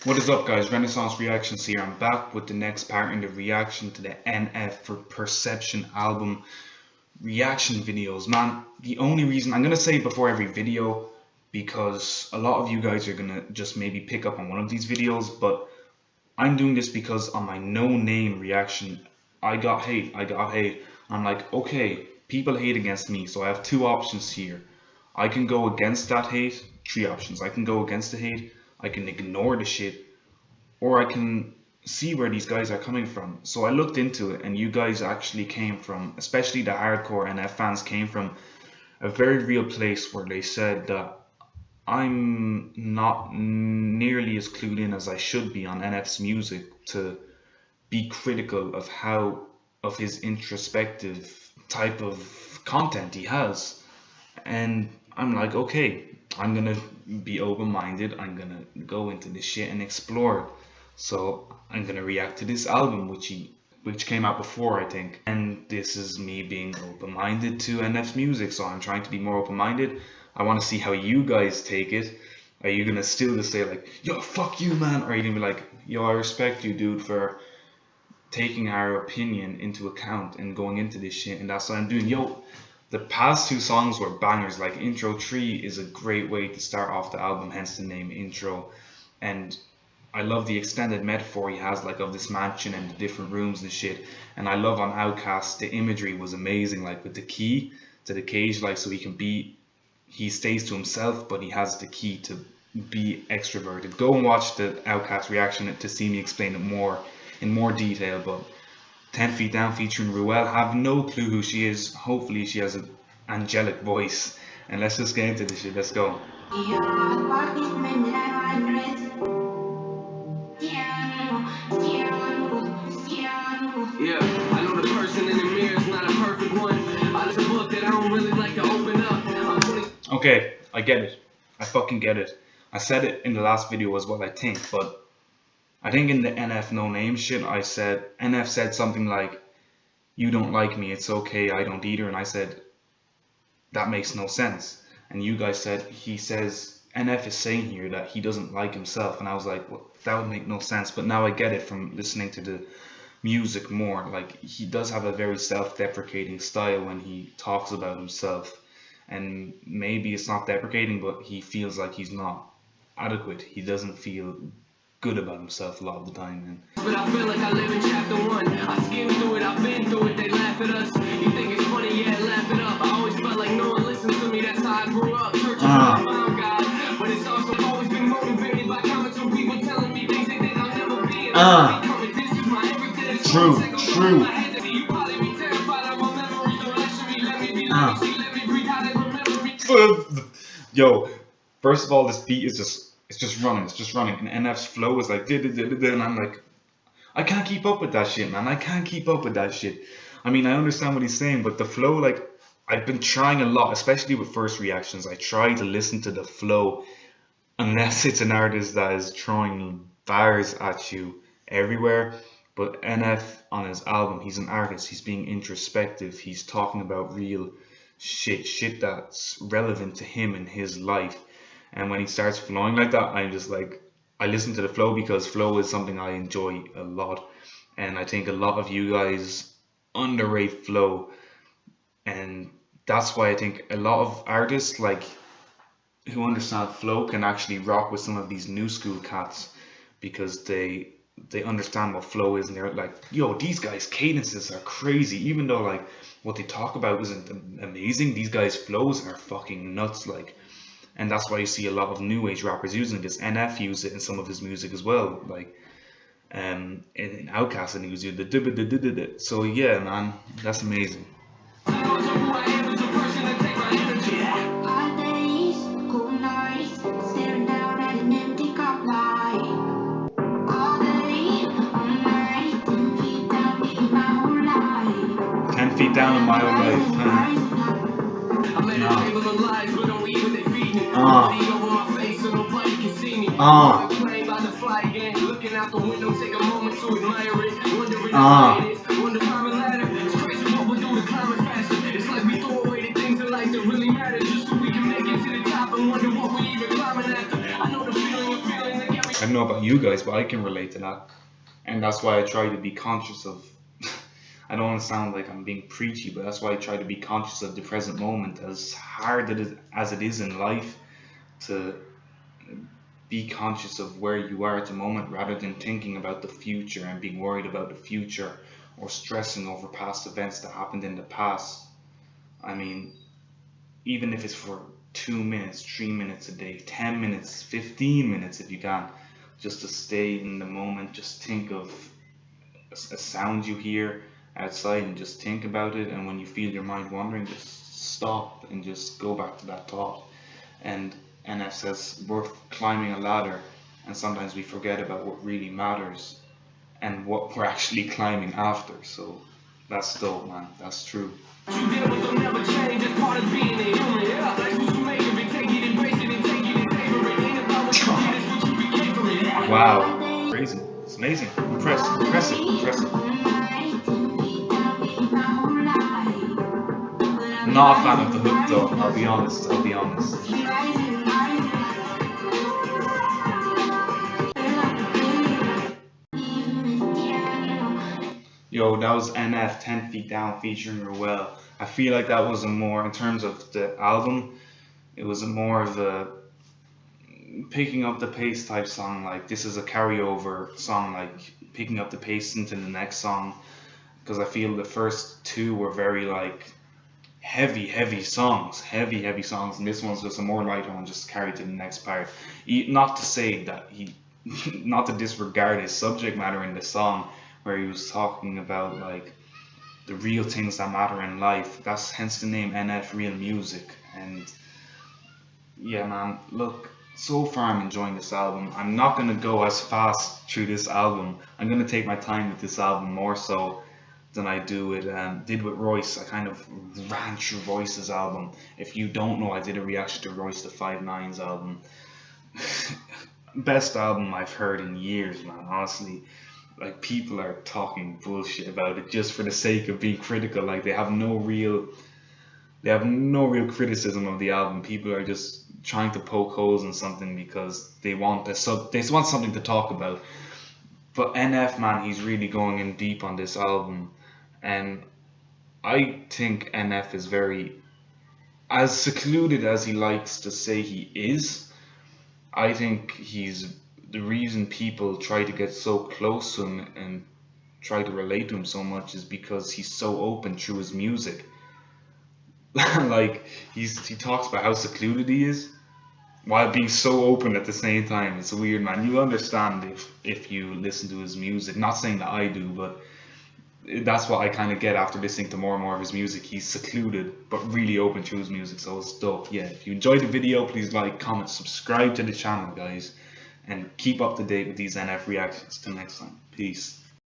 What is up, guys? Renaissance Reactions here. I'm back with the next part in the reaction to the NF for Perception album reaction videos. Man, the only reason I'm gonna say it before every video, because a lot of you guys are gonna just maybe pick up on one of these videos, but I'm doing this because on my no name reaction I got hate. I'm like, okay, people hate against me, so I have two options here. I can go against that hate. Three options. I can go against the hate, I can ignore the shit, or I can see where these guys are coming from. So I looked into it, and you guys actually came from, especially the hardcore NF fans, came from a very real place where they said that I'm not nearly as clued in as I should be on NF's music to be critical of his introspective type of content he has. And I'm like, okay, I'm gonna be open-minded. I'm gonna go into this shit and explore it. So I'm gonna react to this album, which came out before, I think. And this is me being open-minded to NF's music. So I'm trying to be more open-minded. I want to see how you guys take it. Are you gonna still just say like, yo, fuck you, man? Or are you gonna be like, yo, I respect you, dude, for taking our opinion into account and going into this shit? And that's what I'm doing. Yo, the past two songs were bangers. Like Intro 3 is a great way to start off the album, hence the name Intro. And I love the extended metaphor he has, like, of this mansion and the different rooms and shit. And I love on Outcast, the imagery was amazing, like with the key to the cage, like, so he stays to himself, but he has the key to be extroverted. Go and watch the Outcast reaction to see me explain it in more detail. But 10 Feet Down featuring Ruel, have no clue who she is. Hopefully she has an angelic voice. And let's just get into this shit. Let's go. Yeah, I know the person in the mirror is not a perfect one. It's a book that I don't really like to open up. Okay, I get it. I fucking get it. I said it in the last video as well, I think, but I think in the NF no name shit, I said, NF said something like, you don't like me, it's okay, I don't either. And I said, that makes no sense. And you guys said, NF is saying here that he doesn't like himself. And I was like, well, that would make no sense. But now I get it from listening to the music more. Like, he does have a very self-deprecating style when he talks about himself. And maybe it's not deprecating, but he feels like he's not adequate. He doesn't feel good about himself a lot of the time. But I feel like I live in chapter 1. I skimmed through it, I've been through it, they laugh at us. You think it's funny, yeah, laugh it up. I always felt like no one listens to me, that's how I grew up. Church is where I found God, but it's also always been motivated by comments from people telling me things they think I'll never be. This is my everyday. True. You probably be terrified of my memories, so actually let me be, let me breathe how they remember me. Yo, first of all, this beat is just running, and NF's flow is like and I'm like, I can't keep up with that shit, man. I can't keep up with that shit. I mean, I understand what he's saying, but the flow, like, I've been trying a lot, especially with first reactions. I try to listen to the flow, unless it's an artist that is throwing bars at you everywhere. But NF on his album, he's an artist. He's being introspective. He's talking about real shit that's relevant to him in his life. And when he starts flowing like that, I'm just like, I listen to the flow because flow is something I enjoy a lot. And I think a lot of you guys underrate flow. And that's why I think a lot of artists like who understand flow can actually rock with some of these new school cats, because they understand what flow is, and they're like, yo, these guys' cadences are crazy. Even though like what they talk about isn't amazing, these guys' flows are fucking nuts, like. And that's why you see a lot of new age rappers using this. NF used it in some of his music as well, like in Outkast, and he was using the so yeah, man, that's amazing. Feet down in my own life. Looking out the window, take a moment to admire it. Wondering how it is. Wonder climbing ladder. It's crazy what we'll do to climb it faster. It's like we throw away the things in life that really matter just so we can make it to the top and wonder what we even climbing after. I know the feeling of feeling like every don't know about you guys, but I can relate to that. And that's why I try to be conscious of, I don't want to sound like I'm being preachy, but that's why I try to be conscious of the present moment, as hard as it is in life, to be conscious of where you are at the moment rather than thinking about the future and being worried about the future or stressing over past events that happened in the past. I mean, even if it's for 2 minutes, 3 minutes a day, 10 minutes, 15 minutes if you can, just to stay in the moment, just think of a sound you hear outside and just think about it, and when you feel your mind wandering, just stop and just go back to that thought. And NF says worth climbing a ladder, and sometimes we forget about what really matters and what we're actually climbing after. So that's dope, man. That's true. Wow, crazy. It's amazing. Impressive. Not a fan of the hook though, I'll be honest. Yo, that was NF 10 Feet Down featuring Ruel. I feel like that was a more, in terms of the album, it was a more of a picking up the pace type song. Like, this is a carryover song, like picking up the pace into the next song. Because I feel the first two were very like heavy songs, and this one's just a more light one, just carried to the next part. Not to say that he, not to disregard his subject matter in the song, where he was talking about like the real things that matter in life. That's hence the name NF, Real Music. And yeah, man, look, so far I'm enjoying this album. I'm not gonna go as fast through this album. I'm gonna take my time with this album more so than I did with Royce. I kind of ran through Royce's album. If you don't know, I did a reaction to Royce the 5'9's album. Best album I've heard in years, man, honestly. Like, people are talking bullshit about it just for the sake of being critical. Like, they have no real criticism of the album. People are just trying to poke holes in something because they want something to talk about. But NF, man, he's really going in deep on this album, and I think NF is very, as secluded as he likes to say he is, I think he's the reason people try to get so close to him and try to relate to him so much is because he's so open through his music. Like, he talks about how secluded he is while being so open at the same time. It's weird, man. You understand if you listen to his music. Not saying that I do, but that's what I kind of get after listening to more and more of his music. He's secluded but really open through his music, so it's dope. Yeah, if you enjoyed the video, please like, comment, subscribe to the channel, guys, and keep up to date with these NF reactions. Till next time, peace.